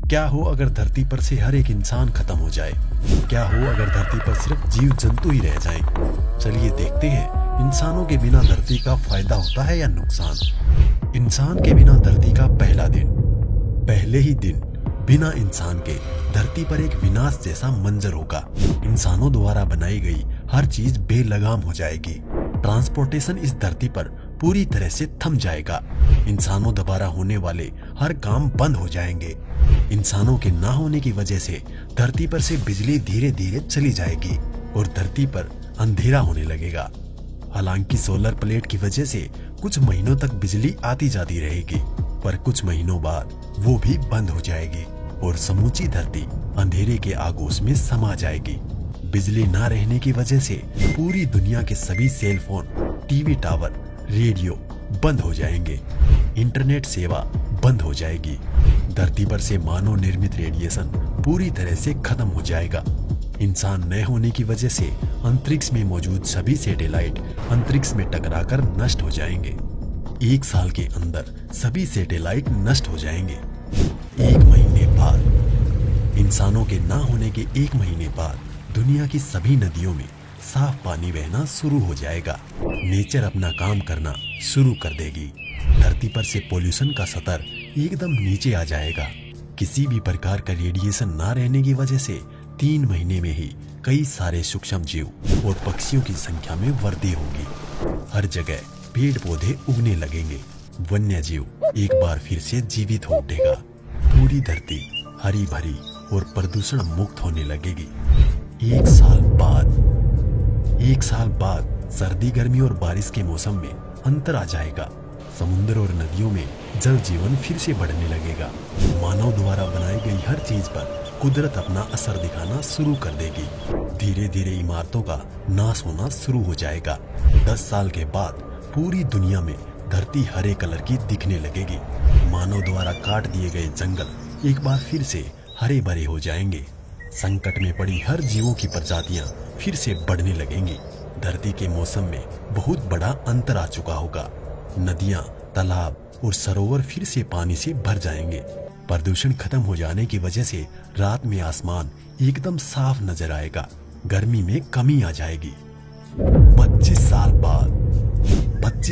क्या हो अगर धरती पर से हर एक इंसान खत्म हो जाए? क्या हो अगर धरती पर सिर्फ जीव जंतु ही रह जाएं? चलिए देखते हैं इंसानों के बिना धरती का फायदा होता है या नुकसान। इंसान के बिना धरती का पहला दिन। पहले ही दिन बिना इंसान के धरती पर एक विनाश जैसा मंजर होगा। इंसानों द्वारा बनाई गई हर चीज बेलगाम हो जाएगी। ट्रांसपोर्टेशन इस धरती पर पूरी तरह से थम जाएगा। इंसानों द्वारा होने वाले हर काम बंद हो जाएंगे। इंसानों के ना होने की वजह से धरती पर से बिजली धीरे धीरे चली जाएगी और धरती पर अंधेरा होने लगेगा। हालांकि सोलर प्लेट की वजह से कुछ महीनों तक बिजली आती जाती रहेगी, पर कुछ महीनों बाद वो भी बंद हो जाएगी और समूची धरती अंधेरे के आगोश में समा जाएगी। बिजली ना रहने की वजह से पूरी दुनिया के सभी cell phone, TV tower, radio बंद हो जाएंगे। इंटरनेट सेवा बंद हो जाएगी। धरती पर से मानव निर्मित रेडिएशन पूरी तरह से खत्म हो जाएगा। इंसान न होने की वजह से अंतरिक्ष में मौजूद सभी सैटेलाइट अंतरिक्ष में टकराकर नष्ट हो जाएंगे। 1 साल के अंदर सभी सैटेलाइट नष्ट हो जाएंगे। 1 महीने बाद, इंसानों के ना होने के 1 महीने बाद दुनिया की सभी नदियों में साफ पानी बहना शुरू हो जाएगा। नेचर अपना काम करना शुरू कर देगी। धरती पर से पोल्यूशन का स्तर एकदम नीचे आ जाएगा। किसी भी प्रकार का रेडिएशन ना रहने की वजह से 3 महीने में ही कई सारे सूक्ष्म जीव और पक्षियों की संख्या में वृद्धि होगी। हर जगह पेड़ पौधे उगने लगेंगे। वन्य जीव एक बार फिर से जीवित हो उठेगा। पूरी धरती हरी भरी और प्रदूषण मुक्त होने लगेगी। 1 साल बाद सर्दी, गर्मी और बारिश के मौसम में अंतर आ जाएगा। समुद्र और नदियों में जल जीवन फिर से बढ़ने लगेगा। मानव द्वारा बनाई गई हर चीज पर कुदरत अपना असर दिखाना शुरू कर देगी। धीरे धीरे इमारतों का नाश होना शुरू हो जाएगा। 10 साल के बाद पूरी दुनिया में धरती हरे कलर की दिखने लगेगी। मानव द्वारा काट दिए गए जंगल एक बार फिर से हरे भरे हो जाएंगे। संकट में पड़ी हर जीवों की प्रजातियां फिर से बढ़ने लगेंगी। धरती के मौसम में बहुत बड़ा अंतर आ चुका होगा। नदियां, तालाब और सरोवर फिर से पानी से भर जाएंगे। प्रदूषण खत्म हो जाने की वजह से रात में आसमान एकदम साफ नजर आएगा। गर्मी में कमी आ जाएगी। 25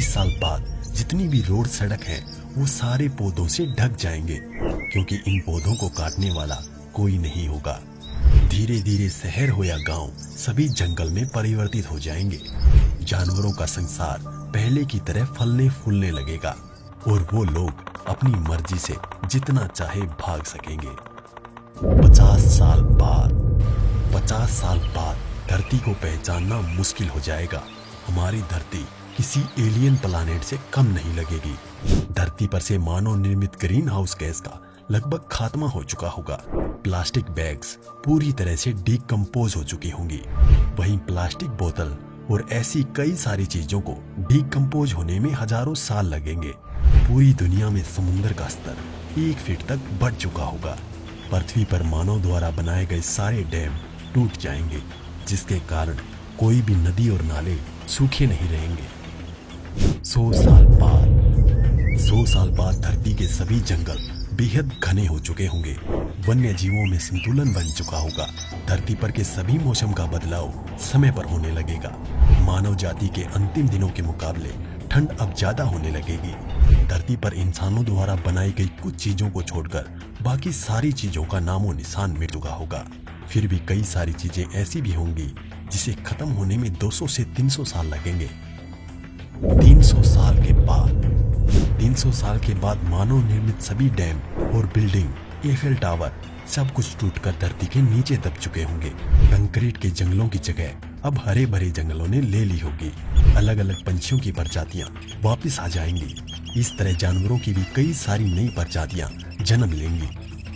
साल बाद जितनी भी रोड सड़क है वो सारे पौधों से ढक जाएंगे, क्योंकि इन पौधों को काटने वाला कोई नहीं होगा। धीरे धीरे शहर हो या गांव सभी जंगल में परिवर्तित हो जाएंगे। जानवरों का संसार पहले की तरह फलने फूलने लगेगा और वो लोग अपनी मर्जी से जितना चाहे भाग सकेंगे। 50 साल बाद धरती को पहचानना मुश्किल हो जाएगा। हमारी धरती किसी एलियन प्लैनेट से कम नहीं लगेगी। धरती पर से मानव निर्मित ग्रीन हाउस गैस का लगभग खात्मा हो चुका होगा। प्लास्टिक बैग्स पूरी तरह से डिकम्पोज हो चुकी होंगी। वहीं प्लास्टिक बोतल और ऐसी कई सारी चीजों को डिकम्पोज होने में हजारों साल लगेंगे। पूरी दुनिया में समुद्र का स्तर 1 फीट तक बढ़ चुका होगा। पृथ्वी पर मानव द्वारा बनाए गए सारे डैम टूट जाएंगे, जिसके कारण कोई भी नदी और नाले सूखे नहीं रहेंगे। 100 साल बाद धरती के सभी जंगल बेहद घने हो चुके होंगे। वन्य जीवों में संतुलन बन चुका होगा। धरती पर के सभी मौसम का बदलाव समय पर होने लगेगा। मानव जाति के अंतिम दिनों के मुकाबले ठंड अब ज्यादा होने लगेगी। धरती पर इंसानों द्वारा बनाई गई कुछ चीजों को छोड़कर बाकी सारी चीजों का नामो निशान मिट चुका होगा। फिर भी कई सारी चीजें ऐसी भी होंगी जिसे खत्म होने में 200 से 300 साल लगेंगे। 300 साल के बाद मानव निर्मित सभी डैम और बिल्डिंग, एफेल टावर सब कुछ टूटकर धरती के नीचे दब चुके होंगे। कंक्रीट के जंगलों की जगह अब हरे भरे जंगलों ने ले ली होगी। अलग अलग पंछियों की प्रजातियां वापस आ जाएंगी। इस तरह जानवरों की भी कई सारी नई प्रजातियां जन्म लेंगी।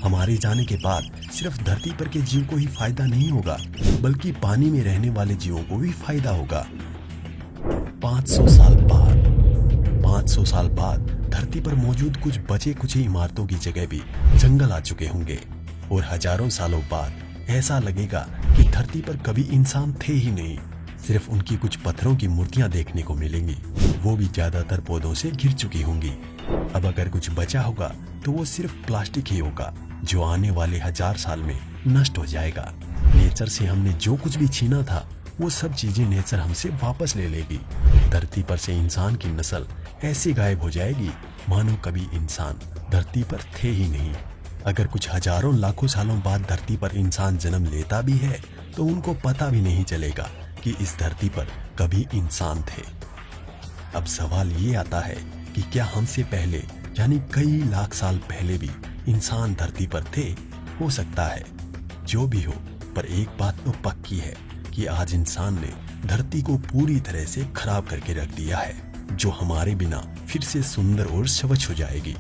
हमारे जाने के बाद सिर्फ धरती पर के जीव को ही फायदा नहीं होगा, बल्कि पानी में रहने वाले जीवों को भी फायदा होगा। 500 साल बाद धरती पर मौजूद कुछ बचे कुचे इमारतों की जगह भी जंगल आ चुके होंगे और हजारों सालों बाद ऐसा लगेगा कि धरती पर कभी इंसान थे ही नहीं। सिर्फ उनकी कुछ पत्थरों की मूर्तियां देखने को मिलेंगी, वो भी ज्यादातर पौधों से घिर चुकी होंगी। अब अगर कुछ बचा होगा तो वो सिर्फ प्लास्टिक ही होगा। जो आने वाले 1000 साल में नष्ट हो जाएगा। नेचर से हमने जो कुछ भी छीना था वो सब चीजें नेचर हमसे वापस ले लेगी। धरती पर से इंसान की नस्ल ऐसे गायब हो जाएगी मानो कभी इंसान धरती पर थे ही नहीं। अगर कुछ हजारों लाखों सालों बाद धरती पर इंसान जन्म लेता भी है तो उनको पता भी नहीं चलेगा कि इस धरती पर कभी इंसान थे। अब सवाल ये आता है कि क्या हमसे पहले यानी कई लाख साल पहले भी इंसान धरती पर थे? हो सकता है, जो भी हो, पर एक बात तो पक्की है कि आज इंसान ने धरती को पूरी तरह से खराब करके रख दिया है, जो हमारे बिना फिर से सुंदर और स्वच्छ हो जाएगी।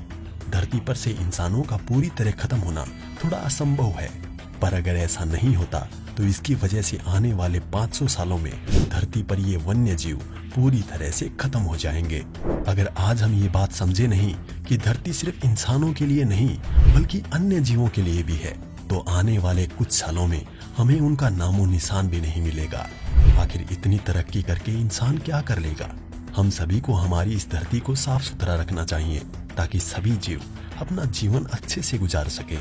धरती पर से इंसानों का पूरी तरह खत्म होना थोड़ा असंभव है, पर अगर ऐसा नहीं होता तो इसकी वजह से आने वाले 500 सालों में धरती पर ये वन्य जीव पूरी तरह से खत्म हो जाएंगे। अगर आज हम ये बात समझे नहीं कि धरती सिर्फ इंसानों के लिए नहीं बल्कि अन्य जीवों के लिए भी है, तो आने वाले कुछ सालों में हमें उनका नामो निशान भी नहीं मिलेगा। आखिर इतनी तरक्की करके इंसान क्या कर लेगा? हम सभी को हमारी इस धरती को साफ सुथरा रखना चाहिए ताकि सभी जीव अपना जीवन अच्छे से गुजार सके।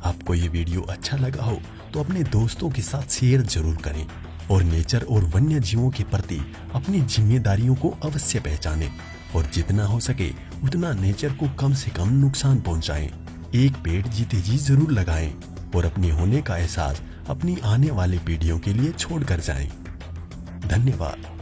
आपको ये वीडियो अच्छा लगा हो तो अपने दोस्तों के साथ शेयर जरूर करें और नेचर और वन्य जीवों के प्रति अपनी जिम्मेदारियों को अवश्य पहचानें और जितना हो सके उतना नेचर को कम से कम नुकसान पहुंचाएं। एक पेड़ जीते जी जरूर लगाएं और अपने होने का एहसास अपनी आने वाली पीढ़ियों के लिए छोड़ कर जाएं। धन्यवाद।